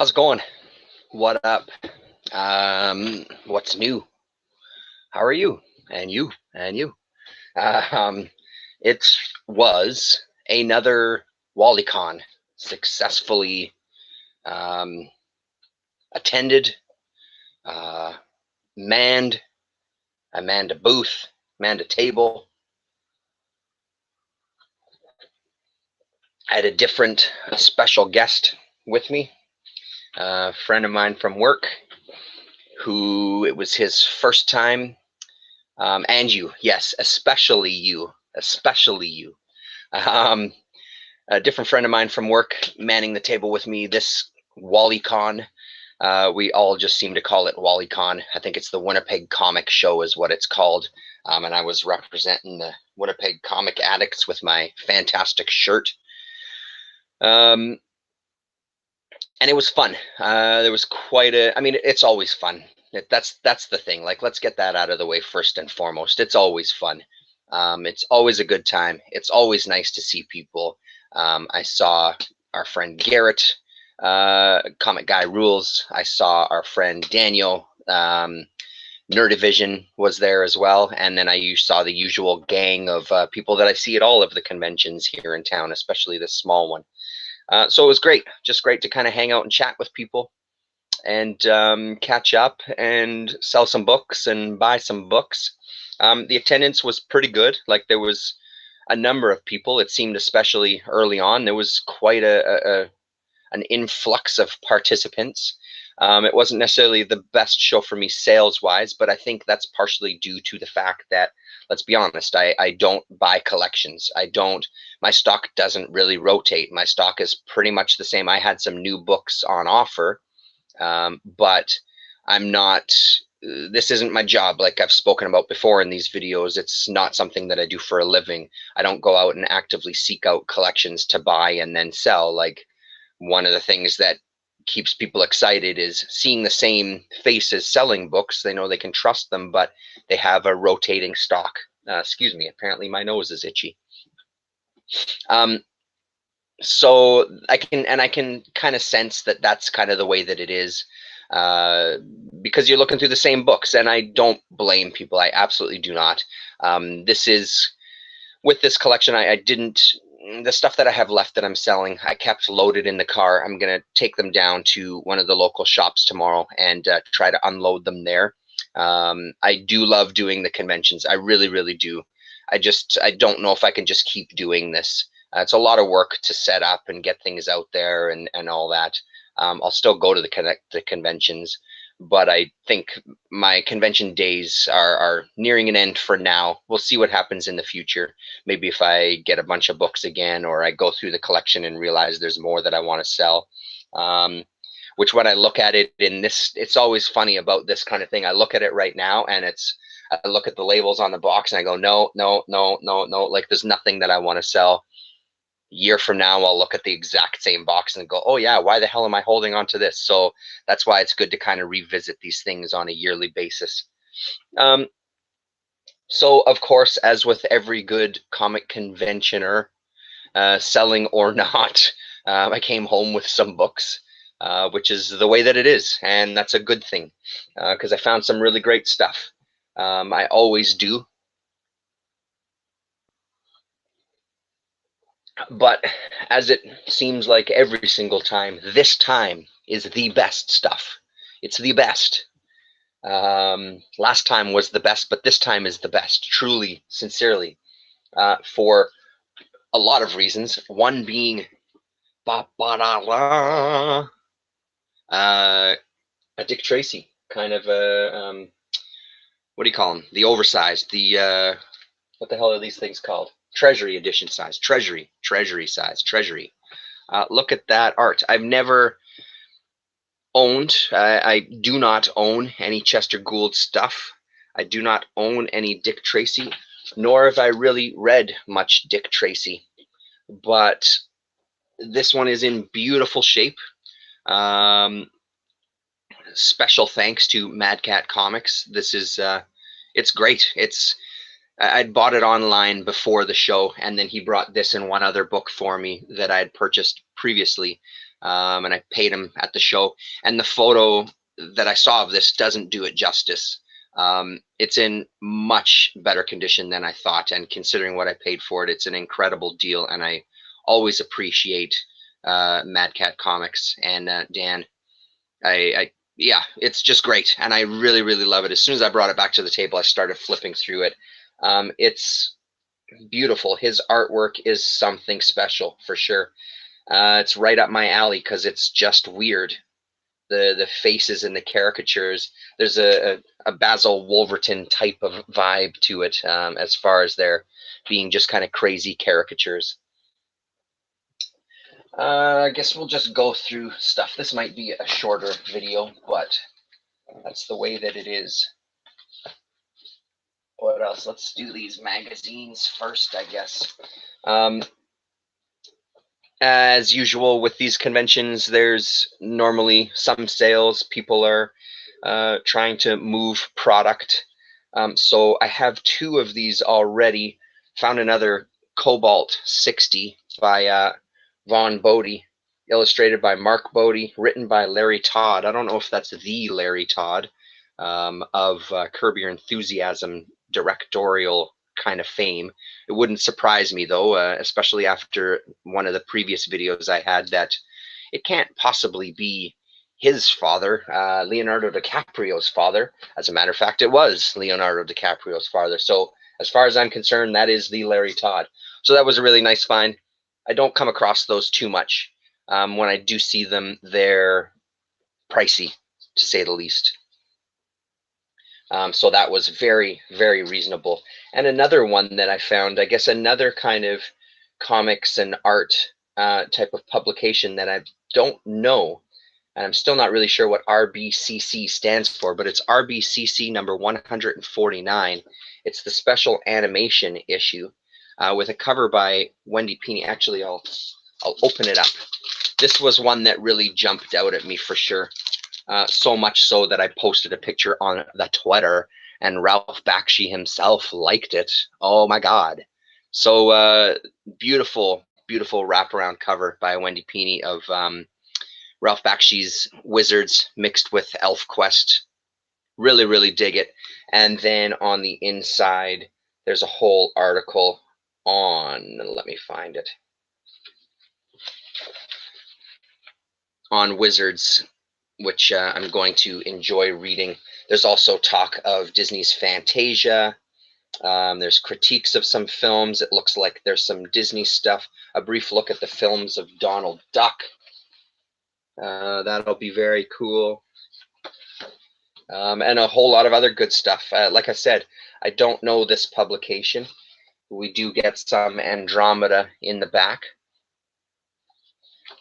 How's it going? What up? What's new? How are you? And you? And you? Um, it was another Wallycon successfully um, attended, uh, manned. I manned a booth, manned a table. I had a special guest with me, a friend of mine from work, who it was his first time. And you, yes, especially you. Um, a different friend of mine from work manning the table with me this WallyCon. We all just seem to call it WallyCon. I think it's the Winnipeg Comic Show is what it's called. And I was representing the Winnipeg Comic Addicts with my fantastic shirt. And it was fun. There was I mean, it's always fun. That's the thing. Like, let's get that out of the way first and foremost. It's always fun. It's always a good time. It's always nice to see people. I saw our friend Garrett, Comic Guy Rules. I saw our friend Daniel, Nerdivision was there as well. And then I saw the usual gang of people that I see at all of the conventions here in town, especially this small one. So it was great, just great to kind of hang out and chat with people and catch up and sell some books and buy some books. The attendance was pretty good. Like, there was a number of people. It seemed, especially early on, there was quite an influx of participants. It wasn't necessarily the best show for me sales-wise, but I think that's partially due to the fact that, let's be honest, I don't buy collections. My stock doesn't really rotate. My stock is pretty much the same. I had some new books on offer, but I'm not, this isn't my job. Like I've spoken about before in these videos, it's not something that I do for a living. I don't go out and actively seek out collections to buy and then sell. Like, one of the things that keeps people excited is seeing the same faces selling books. They know they can trust them, but they have a rotating stock. Excuse me, apparently my nose is itchy. So I can kind of sense that that's kind of the way that it is, because you're looking through the same books, and I don't blame people. I absolutely do not. This is, with this collection, I didn't, the stuff that I have left that I'm selling, I kept loaded in the car. I'm going to take them down to one of the local shops tomorrow and try to unload them there. I do love doing the conventions. I really, really do. I don't know if I can just keep doing this. It's a lot of work to set up and get things out there and all that. I'll still go to the conventions, but I think my convention days are nearing an end for now. We'll see what happens in the future. Maybe if I get a bunch of books again, or I go through the collection and realize there's more that I want to sell. Which, when I look at it in this, it's always funny about this kind of thing. I look at it right now, and I look at the labels on the box and I go, no, no, no, no, no. Like, there's nothing that I want to sell. Year from now, I'll look at the exact same box and go, oh yeah, why the hell am I holding on to this? So that's why it's good to kind of revisit these things on a yearly basis. So of course, as with every good comic conventioner, selling or not, I came home with some books, which is the way that it is. And that's a good thing, because I found some really great stuff. I always do. But as it seems like every single time, this time is the best stuff. It's the best. Last time was the best, but this time is the best, truly, sincerely, for a lot of reasons. One being a Dick Tracy, kind of a, what do you call them? The oversized, what the hell are these things called? Treasury edition size, treasury size, treasury. Look at that art. I've never owned, I do not own any Chester Gould stuff. I do not own any Dick Tracy, nor have I really read much Dick Tracy. But this one is in beautiful shape. Special thanks to Mad Cat Comics. This is, it's great. I'd bought it online before the show, and then he brought this and one other book for me that I had purchased previously. and I paid him at the show. And the photo that I saw of this doesn't do it justice. It's in much better condition than I thought, and considering what I paid for it, it's an incredible deal. And I always appreciate Mad Cat Comics and Dan. I yeah, it's just great, and I really really love it. As soon as I brought it back to the table, I started flipping through it. It's beautiful. His artwork is something special for sure. It's right up my alley because it's just weird. The faces and the caricatures. There's a Basil Wolverton type of vibe to it, as far as they're being just kind of crazy caricatures. I guess we'll just go through stuff. This might be a shorter video, but that's the way that it is. What else? Let's do these magazines first, I guess. As usual with these conventions, there's normally some sales. People are trying to move product. So I have 2 of these already. Found another Cobalt 60 by Vaughn Bodie, illustrated by Mark Bodie, written by Larry Todd. I don't know if that's the Larry Todd of Curb Your Enthusiasm directorial kind of fame. It wouldn't surprise me though, especially after one of the previous videos I had, that it can't possibly be his father, Leonardo DiCaprio's father. As a matter of fact, it was Leonardo DiCaprio's father. So as far as I'm concerned, that is the Larry Todd. So that was a really nice find. I don't come across those too much. When I do see them, they're pricey, to say the least. So that was very, very reasonable. And another one that I found, I guess another kind of comics and art type of publication that I don't know, and I'm still not really sure what RBCC stands for, but it's RBCC number 149. It's the special animation issue with a cover by Wendy Pini. Actually, I'll open it up. This was one that really jumped out at me for sure. So much so that I posted a picture on the Twitter, and Ralph Bakshi himself liked it. Oh my God. So beautiful, beautiful wraparound cover by Wendy Pini of Ralph Bakshi's Wizards mixed with ElfQuest. Really, really dig it. And then on the inside, there's a whole article on, let me find it, on Wizards, which I'm going to enjoy reading. There's also talk of Disney's Fantasia. There's critiques of some films. It looks like there's some Disney stuff. A brief look at the films of Donald Duck. That'll be very cool. And a whole lot of other good stuff. Like I said, I don't know this publication. We do get some Andromeda in the back.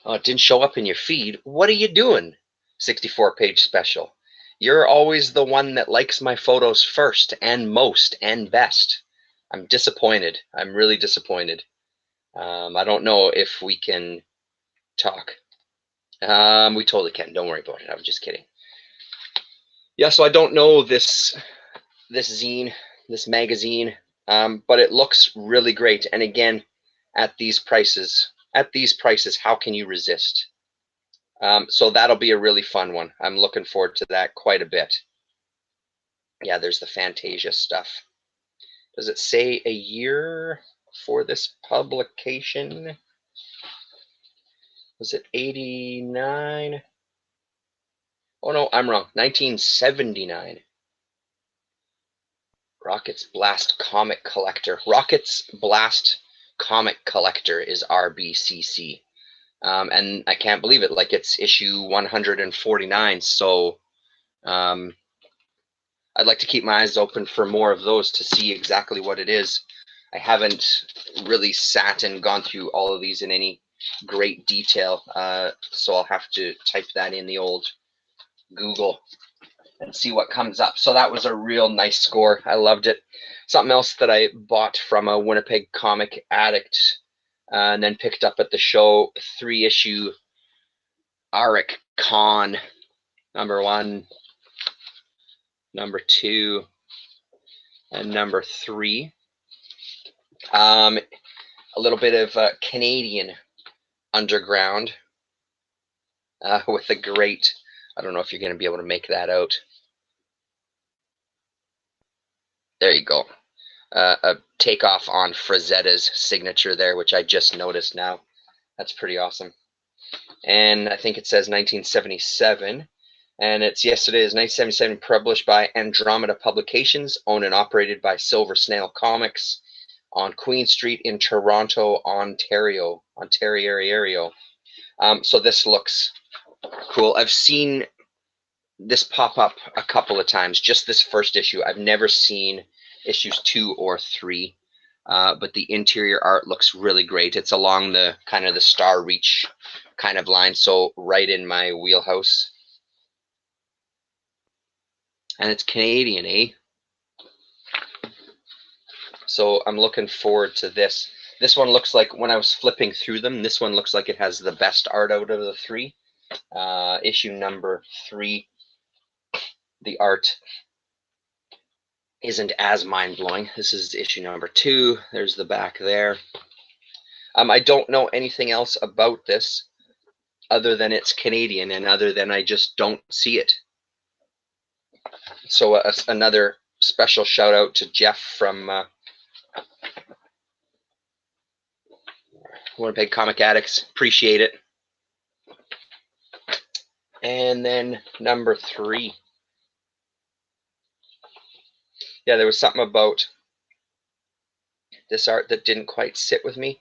Oh, it didn't show up in your feed. What are you doing? 64-page special. You're always the one that likes my photos first and most and best. I'm disappointed. I'm really disappointed. I don't know if we can talk. We totally can. Don't worry about it. I was just kidding. Yeah, so I don't know this zine, this magazine, but it looks really great. And again, at these prices, how can you resist? So that'll be a really fun one. I'm looking forward to that quite a bit. Yeah, there's the Fantasia stuff. Does it say a year for this publication? Was it 89? Oh no, I'm wrong. 1979. Rocket's Blast Comic Collector. Rocket's Blast Comic Collector is RBCC. And I can't believe it. Like, it's issue 149. So I'd like to keep my eyes open for more of those to see exactly what it is. I haven't really sat and gone through all of these in any great detail. So I'll have to type that in the old Google and see what comes up. So that was a real nice score. I loved it. Something else that I bought from a Winnipeg comic addict and then picked up at the show, 3-issue Arik Khan, number 1, number 2, and number 3. A little bit of Canadian underground. with a great, I don't know if you're going to be able to make that out. There you go. A takeoff on Frazetta's signature there, which I just noticed now. That's pretty awesome. And I think it says 1977. And it's yesterday is 1977, published by Andromeda Publications, owned and operated by Silver Snail Comics, on Queen Street in Toronto, Ontario. So this looks cool. I've seen this pop up a couple of times, just this first issue. I've never seen issues 2 or 3, but the interior art looks really great. It's along the kind of the Star Reach kind of line, so right in my wheelhouse. And it's Canadian, eh? So I'm looking forward to this. This one looks like, when I was flipping through them, this one looks like it has the best art out of the 3. Issue number 3, the art isn't as mind-blowing. This is issue number 2. There's the back there. I don't know anything else about this other than it's Canadian and other than I just don't see it. So another special shout out to Jeff from Winnipeg Comic Addicts. Appreciate it. And then number 3. Yeah, there was something about this art that didn't quite sit with me.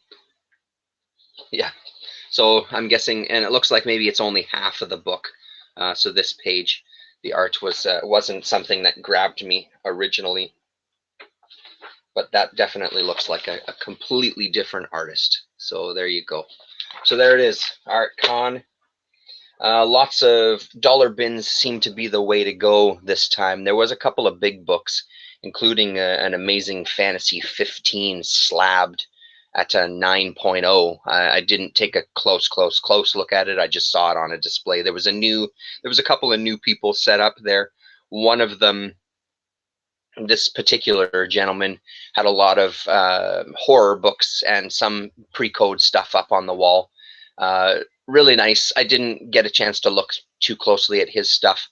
Yeah, so I'm guessing, and it looks like maybe it's only half of the book. So this page, the art wasn't something that grabbed me originally, but that definitely looks like a completely different artist. So there you go. So there it is, Art Con. Lots of dollar bins seem to be the way to go this time. There was a couple of big books, including an Amazing Fantasy 15 slabbed at a 9.0. I didn't take a close look at it. I just saw it on a display. There was a couple of new people set up there. One of them, this particular gentleman, had a lot of horror books and some pre-code stuff up on the wall. Really nice. I didn't get a chance to look too closely at his stuff.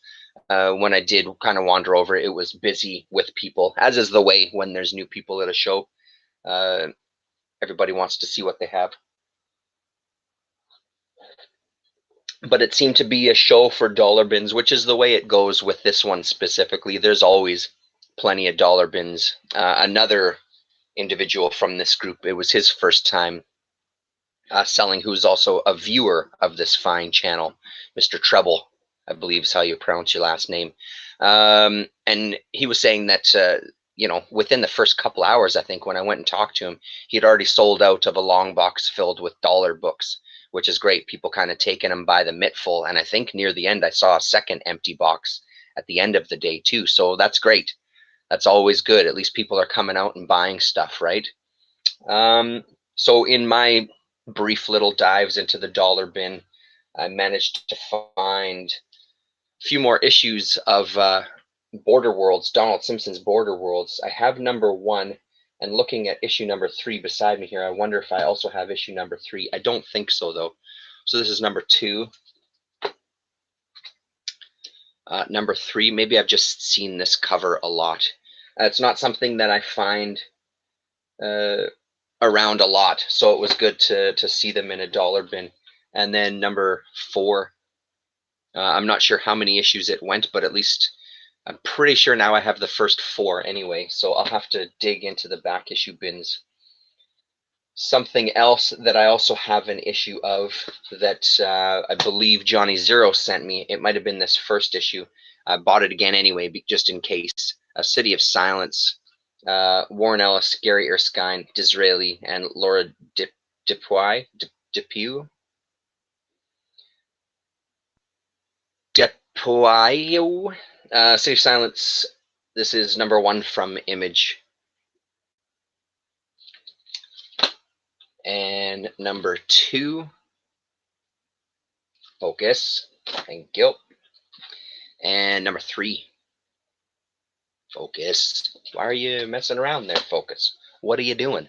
When I did kind of wander over, it was busy with people, as is the way when there's new people at a show. Everybody wants to see what they have. But it seemed to be a show for dollar bins, which is the way it goes with this one specifically. There's always plenty of dollar bins. Another individual from this group, it was his first time selling, who's also a viewer of this fine channel, Mr. Treble, I believe is how you pronounce your last name. And he was saying that, within the first couple hours, I think, when I went and talked to him, he had already sold out of a long box filled with dollar books, which is great. People kind of taking them by the mittful. And I think near the end, I saw a second empty box at the end of the day too. So that's great. That's always good. At least people are coming out and buying stuff, right? So in my brief little dives into the dollar bin, I managed to find a few more issues of Border Worlds, Donald Simpson's Border Worlds. I have number 1, and looking at issue number 3 beside me here, I wonder if I also have issue number 3. I don't think so, though. So this is number 2. Number 3, maybe I've just seen this cover a lot. It's not something that I find around a lot, so it was good to see them in a dollar bin. And then number 4, I'm not sure how many issues it went, but at least I'm pretty sure now I have the first 4 anyway, so I'll have to dig into the back issue bins. Something else that I also have an issue of that I believe Johnny Zero sent me, it might have been this first issue. I bought it again anyway, just in case. A City of Silence. Warren Ellis, Gary Erskine, Disraeli, and Laura Depew. City of Silence. This is number 1 from Image. And number 2. Focus. Thank you. And number 3. Focus. Why are you messing around there, Focus? What are you doing?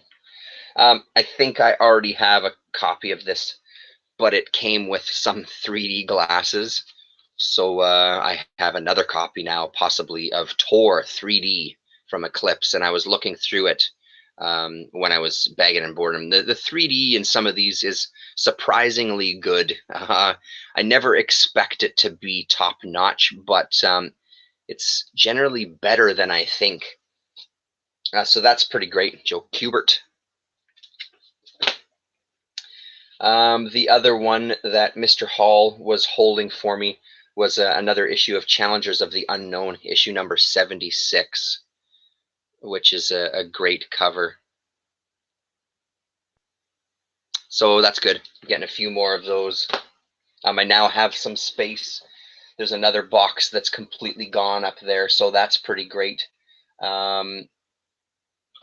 I think I already have a copy of this but it came with some 3D glasses. So I have another copy now, possibly of Tor 3D from Eclipse, and I was looking through it when I was bagging and boarding. The 3D in some of these is surprisingly good. I never expect it to be top notch, but it's generally better than I think. So that's pretty great, Joe Kubert. The other one that Mr. Hall was holding for me was another issue of Challengers of the Unknown, issue number 76, which is a great cover. So that's good. Getting a few more of those. I now have some space. There's another box that's completely gone up there, so that's pretty great.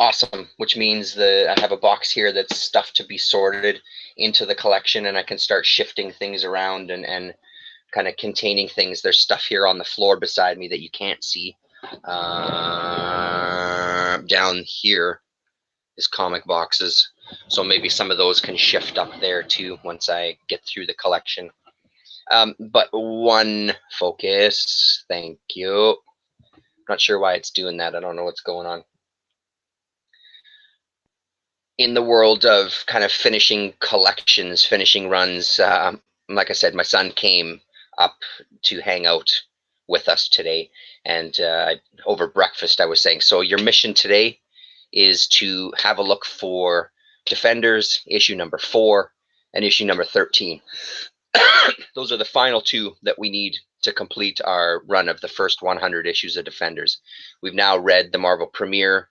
Awesome, which means that I have a box here that's stuff to be sorted into the collection, and I can start shifting things around and kind of containing things. There's stuff here on the floor beside me that you can't see. Down here is comic boxes, so maybe some of those can shift up there too once I get through the collection. But one focus, thank you. Not sure why it's doing that. I don't know what's going on. In the world of kind of finishing collections, finishing runs, like I said, my son came up to hang out with us today, and over breakfast I was saying, so your mission today is to have a look for Defenders issue number 4 and issue number 13. Those are the final two that we need to complete our run of the first 100 issues of Defenders. We've now read the Marvel Premiere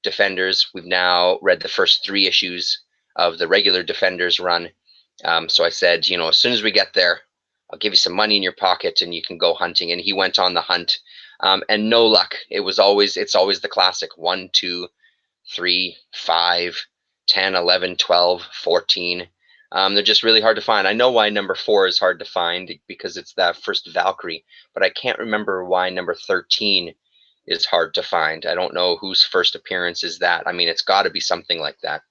Defenders. We've now read the first 3 issues of the regular Defenders run. So I said, you know, as soon as we get there, I'll give you some money in your pocket and you can go hunting. And he went on the hunt, and no luck. It's always the classic 1, 2, 3, 5, 10, 11, 12, 14. They're just really hard to find. I know why number 4 is hard to find, because it's that first Valkyrie, but I can't remember why number 13 is hard to find. I don't know whose first appearance is that. I mean, it's got to be something like that.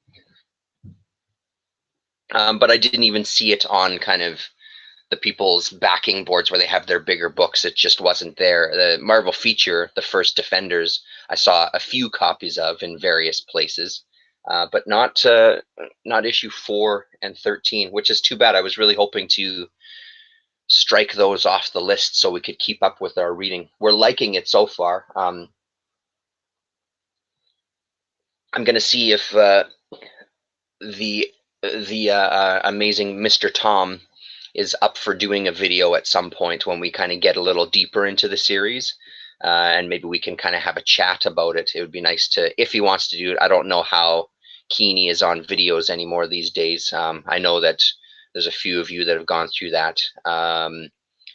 But I didn't even see it on kind of the people's backing boards where they have their bigger books. It just wasn't there. The Marvel feature, the first Defenders, I saw a few copies of in various places, but not issue 4 and 13, which is too bad. I was really hoping to strike those off the list so we could keep up with our reading. We're liking it so far. I'm going to see if the amazing Mr. Tom is up for doing a video at some point when we kind of get a little deeper into the series, and maybe we can kind of have a chat about it. It would be nice to, if he wants to do it. I don't know how keen he is on videos anymore these days. I know that there's a few of you that have gone through that.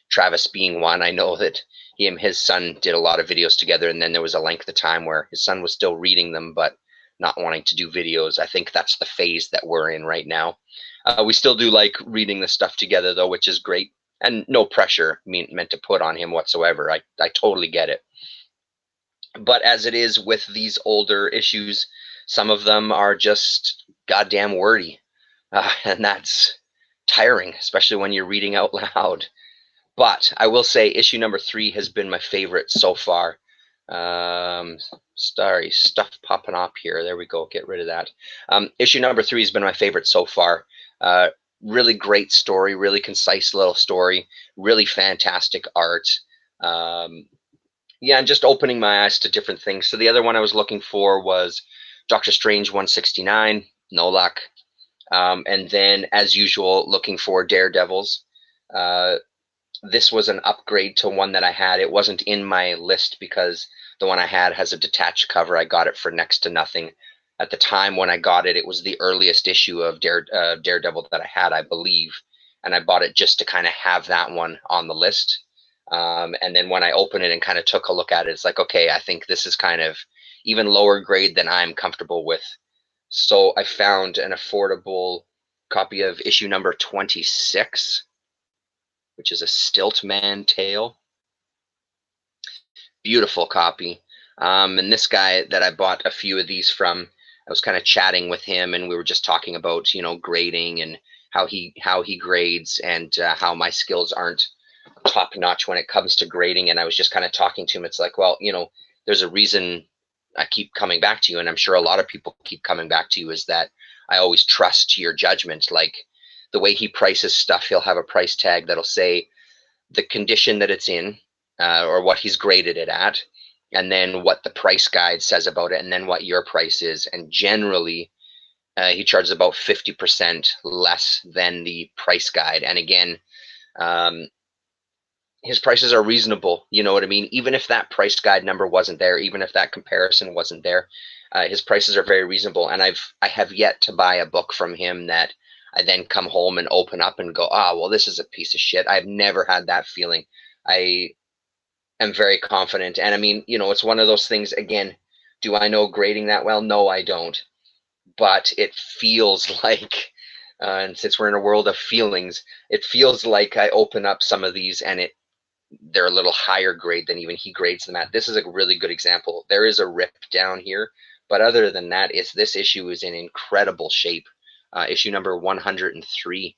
Travis being one. I know that he and his son did a lot of videos together, and then there was a length of time where his son was still reading them but not wanting to do videos. I think that's the phase that we're in right now. We still do like reading the stuff together though, which is great, and no pressure meant to put on him whatsoever. I totally get it. But as it is with these older issues, some of them are just goddamn wordy, and that's tiring, especially when you're reading out loud. But I will say issue number 3 has been my favorite so far. Sorry, stuff popping up here. There we go. Get rid of that. Issue number 3 has been my favorite so far. Really great story, really concise little story, really fantastic art. Yeah, and just opening my eyes to different things. So the other one I was looking for was Doctor Strange 169. No luck. And then, as usual, looking for Daredevils. This was an upgrade to one that I had. It wasn't in my list because the one I had has a detached cover. I got it for next to nothing. At the time when I got it, it was the earliest issue of Daredevil that I had, I believe. And I bought it just to kind of have that one on the list. And then when I opened it and kind of took a look at it, it's like, okay, I think this is kind of even lower grade than I'm comfortable with. So I found an affordable copy of issue number 26, which is a Stiltman tale. Beautiful copy. And this guy that I bought a few of these from, I was kind of chatting with him, and we were just talking about, you know, grading and how he grades, and how my skills aren't top notch when it comes to grading. And I was just kind of talking to him. It's like, well, there's a reason I keep coming back to you, and I'm sure a lot of people keep coming back to you, is that I always trust your judgment. Like the way he prices stuff, he'll have a price tag that'll say the condition that it's in, or what he's graded it at, and then what the price guide says about it, and then what your price is. And generally, he charges about 50% less than the price guide. And again, um, his prices are reasonable. You know what I mean? Even if that price guide number wasn't there, even if that comparison wasn't there, his prices are very reasonable. And I have yet to buy a book from him that I then come home and open up and go, well, this is a piece of shit. I've never had that feeling. I am very confident. And I mean, it's one of those things, again, do I know grading that well? No, I don't. But it feels like, and since we're in a world of feelings, it feels like I open up some of these and they're a little higher grade than even he grades them at. This is a really good example. There is a rip down here, but other than that, this issue is in incredible shape. Issue number 103.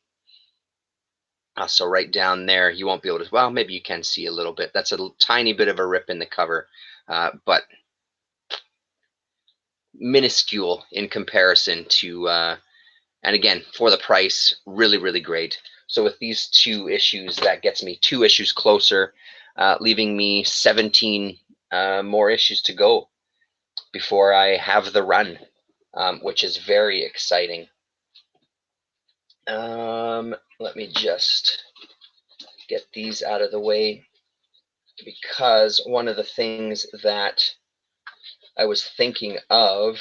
So right down there, you won't be able to, well, maybe you can see a little bit. That's a tiny bit of a rip in the cover, but minuscule in comparison to, and again, for the price, really, really great. So with these 2 issues, that gets me 2 issues closer, leaving me 17 more issues to go before I have the run, which is very exciting. Let me just get these out of the way, because one of the things that I was thinking of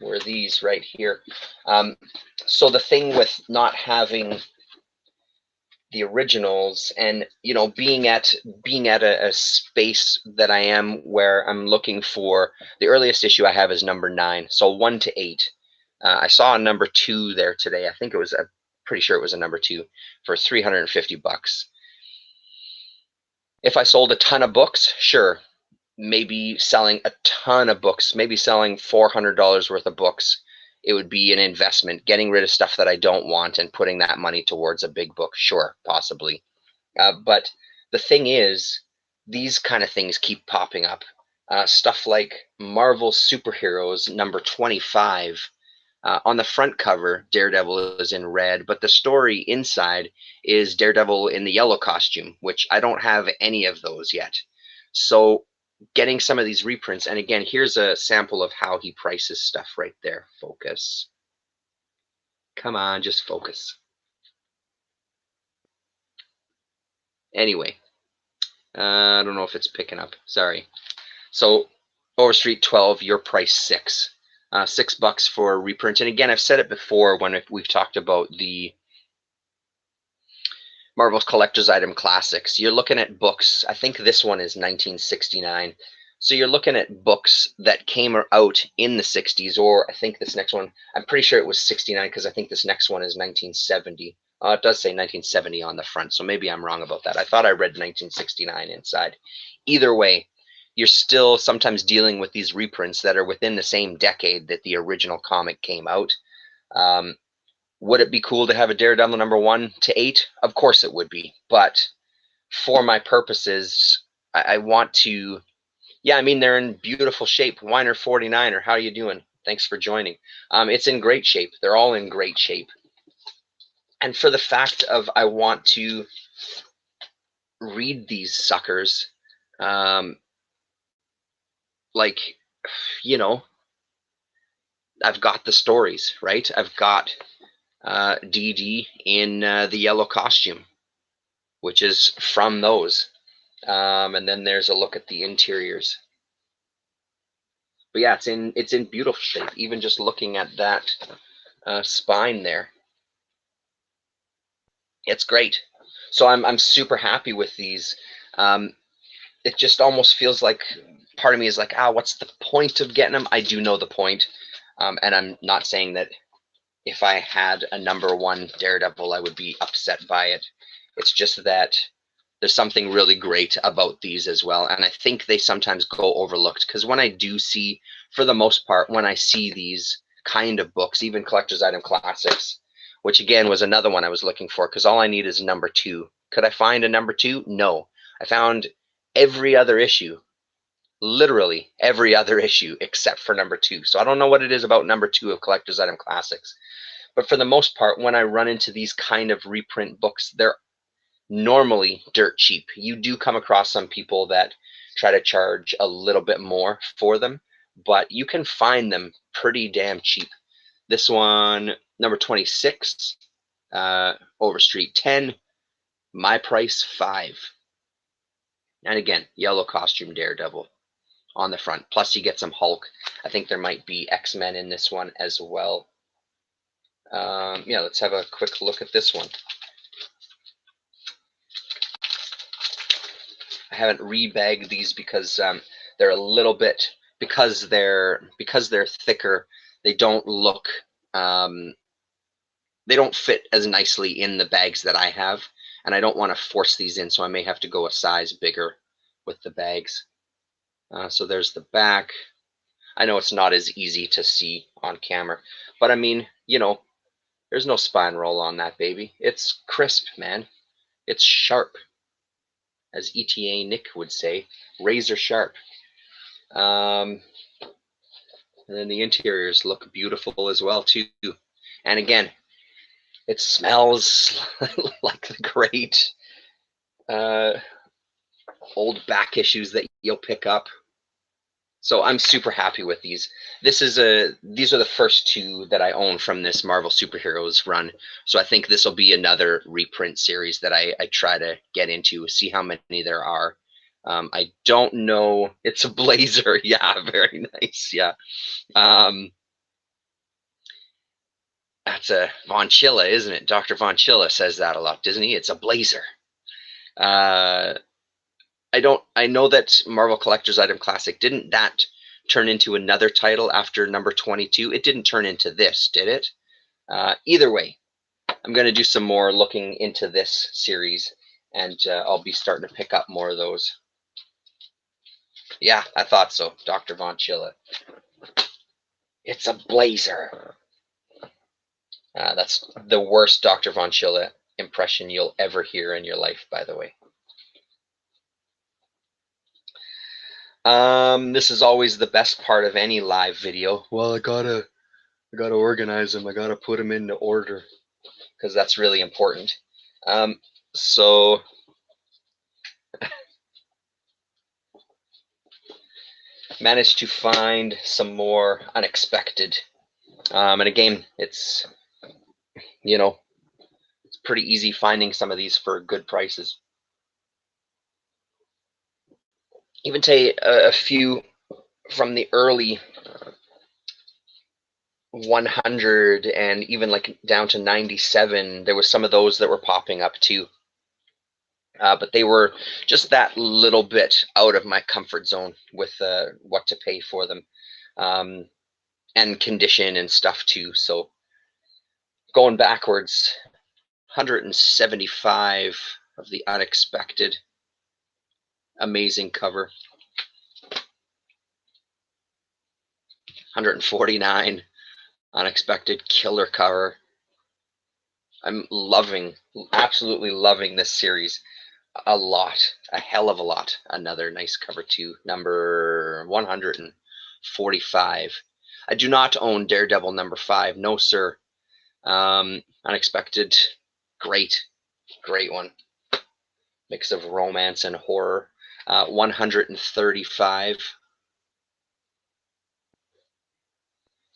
were these right here. So the thing with not having the originals, and being at a space that I am, where I'm looking for, the earliest issue I have is number 9, so 1 to 8. I saw a number 2 there today. I think I'm pretty sure it was a number 2 for $350. If I sold a ton of books, sure, maybe selling a ton of books, maybe selling $400 worth of books, it would be an investment, getting rid of stuff that I don't want and putting that money towards a big book. Sure, possibly. But the thing is, these kind of things keep popping up. Stuff like Marvel Superheroes number 25. On the front cover, Daredevil is in red, but the story inside is Daredevil in the yellow costume, which I don't have any of those yet. So getting some of these reprints, and again, here's a sample of how he prices stuff right there. Focus. Come on, just focus. Anyway, I don't know if it's picking up. Sorry. So Overstreet 12, your price 6. $6 for a reprint. And again, I've said it before when we've talked about the Marvel's Collector's Item Classics. You're looking at books. I think this one is 1969. So you're looking at books that came out in the 60s, or I think this next one, I'm pretty sure it was 69, because I think this next one is 1970. It does say 1970 on the front, so maybe I'm wrong about that. I thought I read 1969 inside. Either way, you're still sometimes dealing with these reprints that are within the same decade that the original comic came out. Would it be cool to have a Daredevil number 1 to 8? Of course it would be. But for my purposes, I want to, yeah, I mean, they're in beautiful shape. Weiner 49er, how are you doing? Thanks for joining. It's in great shape. They're all in great shape. And for the fact of I want to read these suckers, like, I've got the stories, right? I've got Dee Dee in the yellow costume, which is from those. And then there's a look at the interiors. But yeah, it's in beautiful shape. Even just looking at that spine there, it's great. So I'm super happy with these. It just almost feels like part of me is like, what's the point of getting them? I do know the point. And I'm not saying that if I had a number 1 Daredevil, I would be upset by it. It's just that there's something really great about these as well. And I think they sometimes go overlooked, because when I do see, for the most part, when I see these kind of books, even collector's item classics, which again was another one I was looking for because all I need is number 2. Could I find a number 2? No. I found every other issue, literally every other issue except for number 2. So I don't know what it is about number 2 of Collector's Item Classics. But for the most part, when I run into these kind of reprint books, they're normally dirt cheap. You do come across some people that try to charge a little bit more for them, but you can find them pretty damn cheap. This one, number 26, Overstreet 10, my price 5. And again, yellow costume Daredevil on the front. Plus you get some Hulk. I think there might be X-Men in this one as well. Yeah, let's have a quick look at this one. I haven't rebagged these because they're a little bit, because they're thicker, they don't look, they don't fit as nicely in the bags that I have, and I don't want to force these in, so I may have to go a size bigger with the bags. So there's the back. I know it's not as easy to see on camera, but I mean, you know, there's no spine roll on that baby. It's crisp, man. It's sharp, as ETA Nick would say, razor sharp. And then the interiors look beautiful as well too. And again, it smells like the great old back issues that you'll pick up. So I'm super happy with these. These are the first 2 that I own from this Marvel Superheroes run. So I think this will be another reprint series that I try to get into, see how many there are. I don't know. It's a blazer. Yeah, very nice. Yeah. That's a Von Chilla, isn't it? Dr. Von Chilla says that a lot, doesn't he? It's a blazer. I know that Marvel Collector's Item Classic, didn't that turn into another title after number 22? It didn't turn into this, did it? Either way, I'm going to do some more looking into this series, and I'll be starting to pick up more of those. Yeah, I thought so, Dr. Von Chilla. It's a blazer. That's the worst Dr. Von Chilla impression you'll ever hear in your life, by the way. This is always the best part of any live video. Well, I gotta organize them. I gotta put them into order because that's really important. So managed to find some more unexpected. And again, it's, you know, it's pretty easy finding some of these for good prices. Even take a few from the early 100 and even like down to 97. There was some of those that were popping up too. But they were just that little bit out of my comfort zone with what to pay for them, and condition and stuff too. So going backwards, 175 of the unexpected. Amazing cover. 149 unexpected killer cover. I'm loving, absolutely loving this series a lot, a hell of a lot. Another nice cover too, number 145. I do not own Daredevil number 5, no sir. Unexpected, great one. Mix of romance and horror. 135.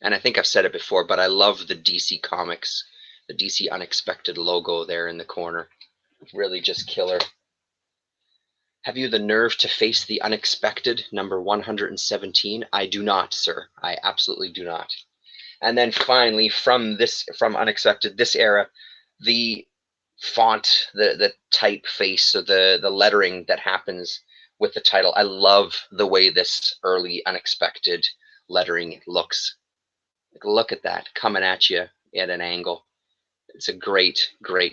And I think I've said it before, but I love the DC Comics, the DC Unexpected logo there in the corner. Really just killer. Have you the nerve to face the unexpected, number 117? I do not, sir. I absolutely do not. And then finally, from Unexpected, this era, the font, the typeface, so the lettering that happens with the title. I love the way this early Unexpected lettering looks. Like, look at that, coming at you at an angle. It's a great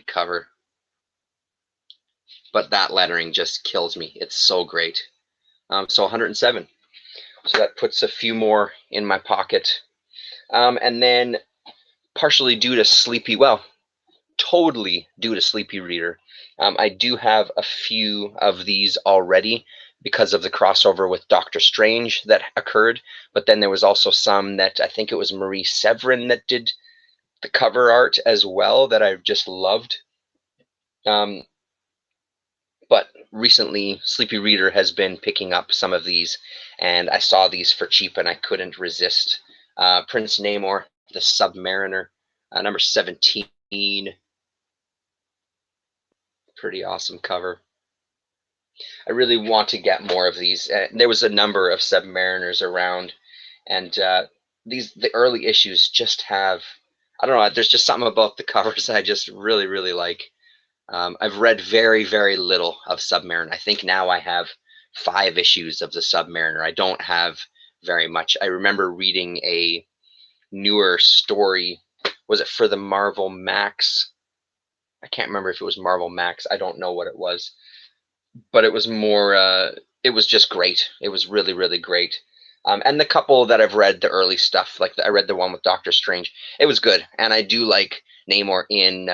cover. But that lettering just kills me. It's so great. So 107. So that puts a few more in my pocket. And then partially due to sleepy, well, totally due to Sleepy Reader. I do have a few of these already because of the crossover with Doctor Strange that occurred, but then there was also some that I think it was Marie Severin that did the cover art as well that I've just loved. Um, but recently, Sleepy Reader has been picking up some of these, and I saw these for cheap and I couldn't resist. Prince Namor, the Submariner, number 17. Pretty awesome cover. I really want to get more of these. There was a number of Submariners around, and the early issues just have, I don't know, there's just something about the covers I just really, really like. I've read very, very little of Submariner. I think now I have 5 issues of the Submariner. I don't have very much. I remember reading a newer story. Was it for the Marvel Max? I can't remember if it was Marvel Max. I don't know what it was, but it was more. It was just great. It was really, really great. And the couple that I've read, the early stuff, like I read the one with Doctor Strange, it was good. And I do like Namor in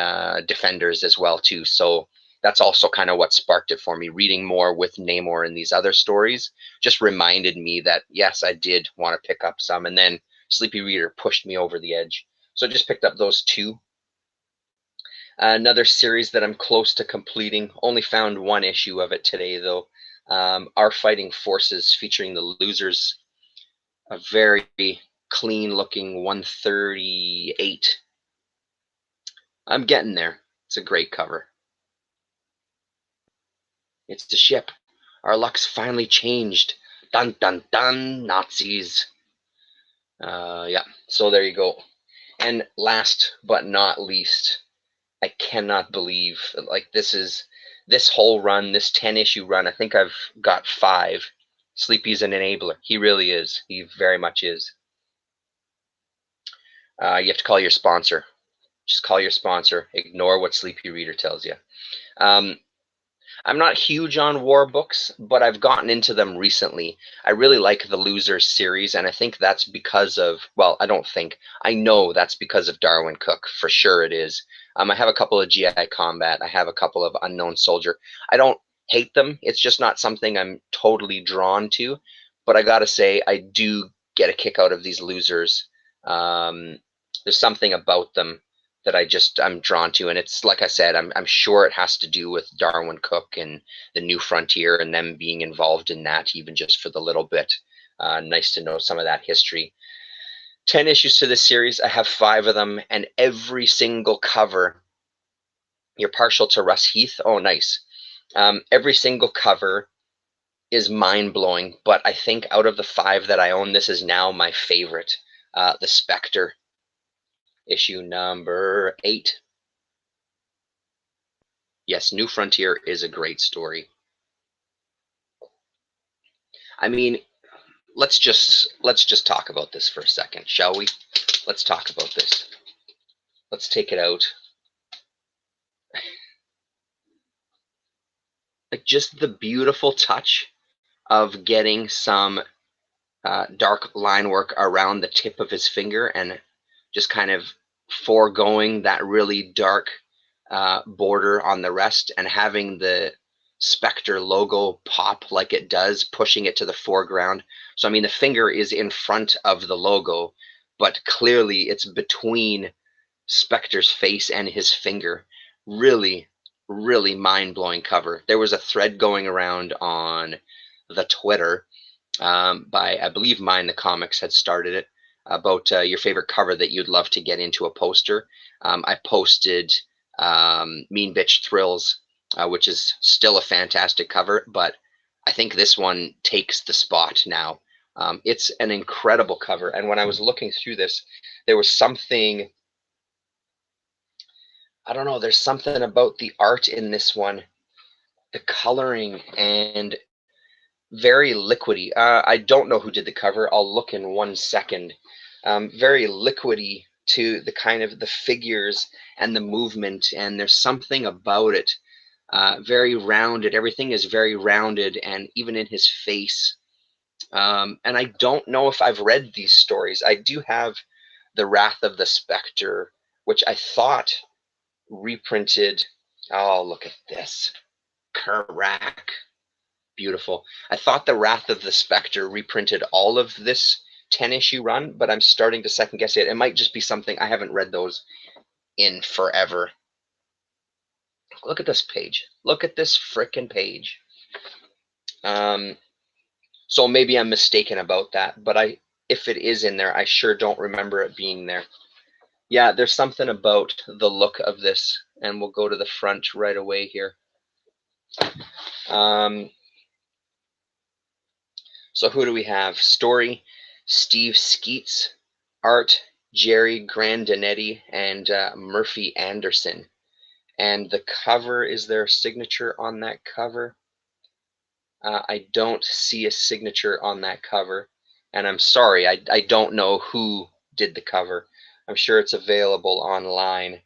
Defenders as well too. So that's also kind of what sparked it for me. Reading more with Namor in these other stories just reminded me that yes, I did want to pick up some. And then Sleepy Reader pushed me over the edge. So I just picked up those two. Another series that I'm close to completing. Only found 1 issue of it today though. Our Fighting Forces, featuring the Losers, a very clean looking 138. I'm getting there. It's a great cover. It's the ship. Our luck's finally changed. Dun dun dun, Nazis. Yeah, so there you go. And last but not least, I cannot believe, like, this whole run, this 10-issue run, I think I've got 5. Sleepy's an enabler. He really is. He very much is. You have to call your sponsor. Just call your sponsor. Ignore what Sleepy Reader tells you. Um, I'm not huge on war books, but I've gotten into them recently. I really like the Losers series, and I think that's because of, well, I don't think, I know that's because of Darwin Cook. For sure it is. I have a couple of GI Combat. I have a couple of Unknown Soldier. I don't hate them. It's just not something I'm totally drawn to. But I gotta say, I do get a kick out of these Losers. There's something about them that I'm drawn to, and it's like I said, I'm sure it has to do with Darwin Cook and the New Frontier and them being involved in that, even just for the little bit. Nice to know some of that history. 10 issues to this series. I have 5 of them, and every single cover. You're partial to Russ Heath. Oh, nice. Every single cover is mind blowing, but I think out of the 5 that I own, this is now my favorite. The Spectre, issue number 8. Yes, New Frontier is a great story. I mean, let's just talk about this for a second, shall we? Let's talk about this. Let's take it out. Like, just the beautiful touch of getting some dark line work around the tip of his finger and just kind of foregoing that really dark border on the rest and having the Spectre logo pop like it does, pushing it to the foreground. So, I mean, the finger is in front of the logo, but clearly it's between Spectre's face and his finger. Really, really mind-blowing cover. There was a thread going around on the Twitter by, I believe, Mine the Comics had started it, about your favorite cover that you'd love to get into a poster. I posted Mean Bitch Thrills, which is still a fantastic cover, but I think this one takes the spot now. It's an incredible cover, and when I was looking through this, there was something, I don't know, there's something about the art in this one, the coloring, and very liquidy. I don't know who did the cover. I'll look in 1 second. Very liquidy to the kind of the figures and the movement, and there's something about it. Very rounded. Everything is very rounded, and even in his face. And I don't know if I've read these stories. I do have The Wrath of the Spectre, which I thought reprinted. Oh, look at this. Karak. Beautiful. I thought the Wrath of the Spectre reprinted all of this 10-issue run, but I'm starting to second guess it. It might just be something. I haven't read those in forever. Look at this page. Look at this frickin' page. So maybe I'm mistaken about that, but if it is in there, I sure don't remember it being there. Yeah, there's something about the look of this, and we'll go to the front right away here. So who do we have? Story, Steve Skeets, art, Jerry Grandinetti, and Murphy Anderson. And the cover, is there a signature on that cover? I don't see a signature on that cover. And I'm sorry, I don't know who did the cover. I'm sure it's available online.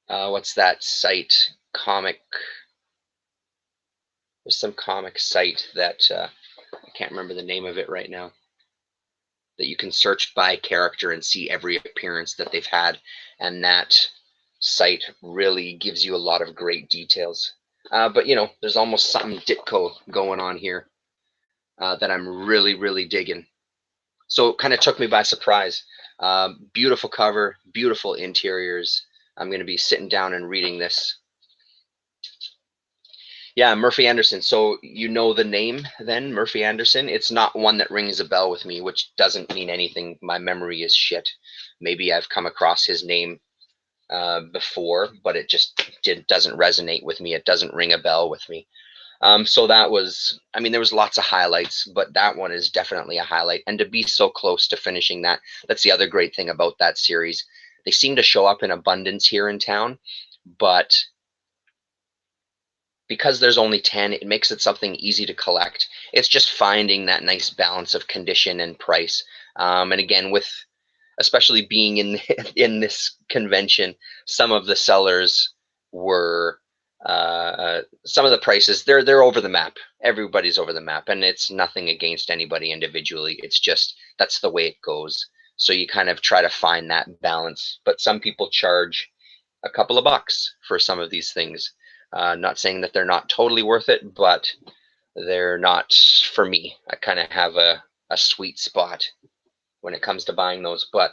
What's that site? Comic. There's some comic site that I can't remember the name of it right now, that you can search by character and see every appearance that they've had. And that site really gives you a lot of great details. But you know, there's almost something Ditko going on here that I'm really, really digging. So it kind of took me by surprise. Beautiful cover, beautiful interiors. I'm going to be sitting down and reading this. Yeah, Murphy Anderson. So you know the name then, Murphy Anderson? It's not one that rings a bell with me, which doesn't mean anything. My memory is shit. Maybe I've come across his name before, but it just doesn't resonate with me. It doesn't ring a bell with me. So that was, I mean, there was lots of highlights, but that one is definitely a highlight. And to be so close to finishing that, that's the other great thing about that series. They seem to show up in abundance here in town, but because there's only 10, it makes it something easy to collect. It's just finding that nice balance of condition and price. And again, with especially being in in this convention, some of the sellers were some of the prices, they're over the map. Everybody's over the map, and it's nothing against anybody individually. It's just that's the way it goes. So you kind of try to find that balance. But some people charge a couple of bucks for some of these things. Not saying that they're not totally worth it, but they're not for me. I kind of have a sweet spot when it comes to buying those. But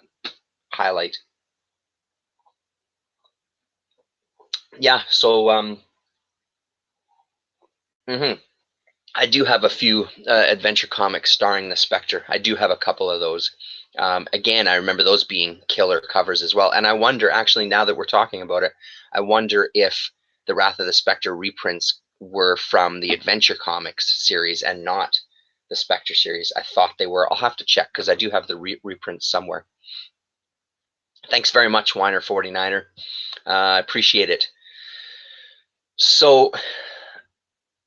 highlight. Yeah, so I do have a few adventure comics starring the Spectre. I do have a couple of those. Again, I remember those being killer covers as well. And I wonder, actually, now that we're talking about it, I wonder if the Wrath of the Spectre reprints were from the Adventure Comics series and not the Spectre series. I thought they were. I'll have to check because I do have the reprints somewhere. Thanks very much, Weiner49er. I appreciate it. So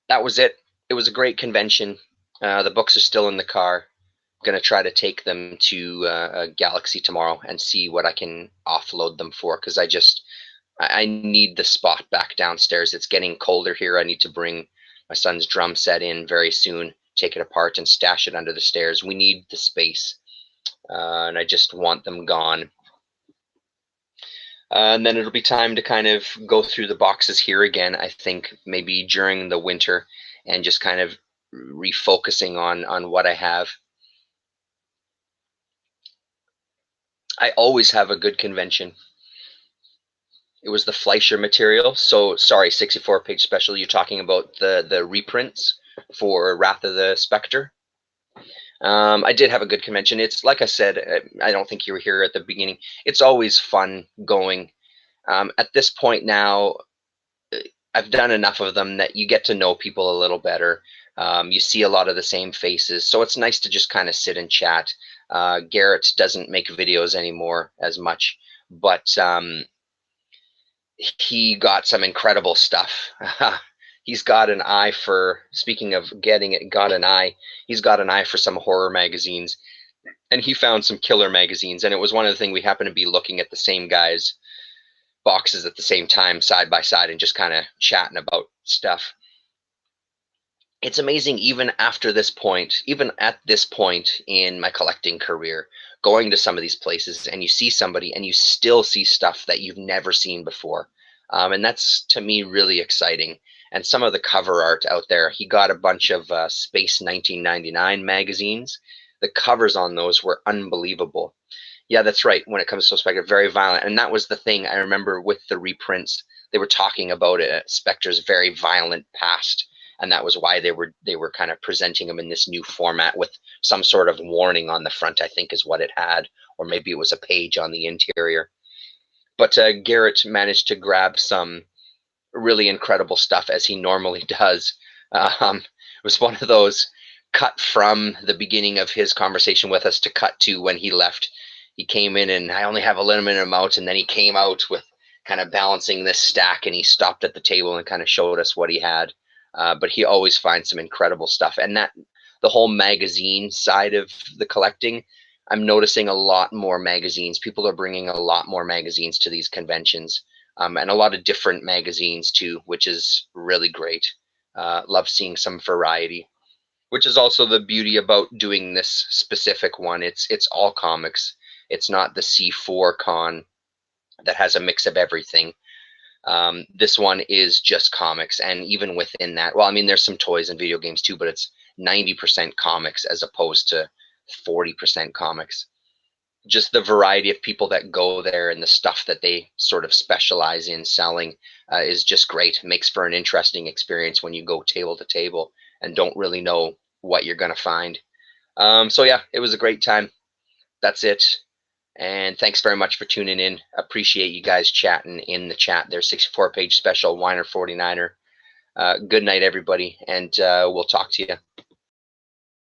that was it. It was a great convention. The books are still in the car. Going to try to take them to Galaxy tomorrow and see what I can offload them for, because I need the spot back downstairs. It's getting colder here. I need to bring my son's drum set in very soon, take it apart and stash it under the stairs. We need the space, and I just want them gone. And then it'll be time to kind of go through the boxes here again, I think maybe during the winter, and just kind of refocusing on what I have. I always have a good convention. It was the Fleischer material. So sorry, 64-page special. You're talking about the reprints for Wrath of the Spectre. I did have a good convention. It's like I said, I don't think you were here at the beginning. It's always fun going. At this point now, I've done enough of them that you get to know people a little better. You see a lot of the same faces, so it's nice to just kind of sit and chat. Garrett doesn't make videos anymore as much, but he got some incredible stuff. He's got an eye for, speaking of getting it, he's got an eye for some horror magazines, and he found some killer magazines, and it was one of the things we happened to be looking at the same guys' boxes at the same time, side by side, and just kind of chatting about stuff. It's amazing, even after this point, even at this point in my collecting career, going to some of these places and you see somebody and you still see stuff that you've never seen before. And that's, to me, really exciting. And some of the cover art out there, he got a bunch of Space 1999 magazines. The covers on those were unbelievable. Yeah, that's right. When it comes to Spectre, very violent. And that was the thing I remember with the reprints. They were talking about it, Spectre's very violent past. And that was why they were kind of presenting him in this new format with some sort of warning on the front, I think is what it had. Or maybe it was a page on the interior. But Garrett managed to grab some really incredible stuff, as he normally does. It was one of those cut from the beginning of his conversation with us to cut to when he left. He came in and I only have a limited amount, and then he came out with kind of balancing this stack, and he stopped at the table and kind of showed us what he had. But he always finds some incredible stuff, and that the whole magazine side of the collecting, I'm noticing a lot more magazines. People are bringing a lot more magazines to these conventions, and a lot of different magazines too, which is really great. Love seeing some variety, which is also the beauty about doing this specific one. It's all comics. It's not the C4 con that has a mix of everything. This one is just comics, and even within that, well, I mean, there's some toys and video games too, but it's 90% comics as opposed to 40% comics. Just the variety of people that go there and the stuff that they sort of specialize in selling is just great. It makes for an interesting experience when you go table to table and don't really know what you're going to find. So yeah, it was a great time. That's it. And thanks very much for tuning in. Appreciate you guys chatting in the chat. There's 64-page special, Weiner 49er. Good night, everybody, and we'll talk to you.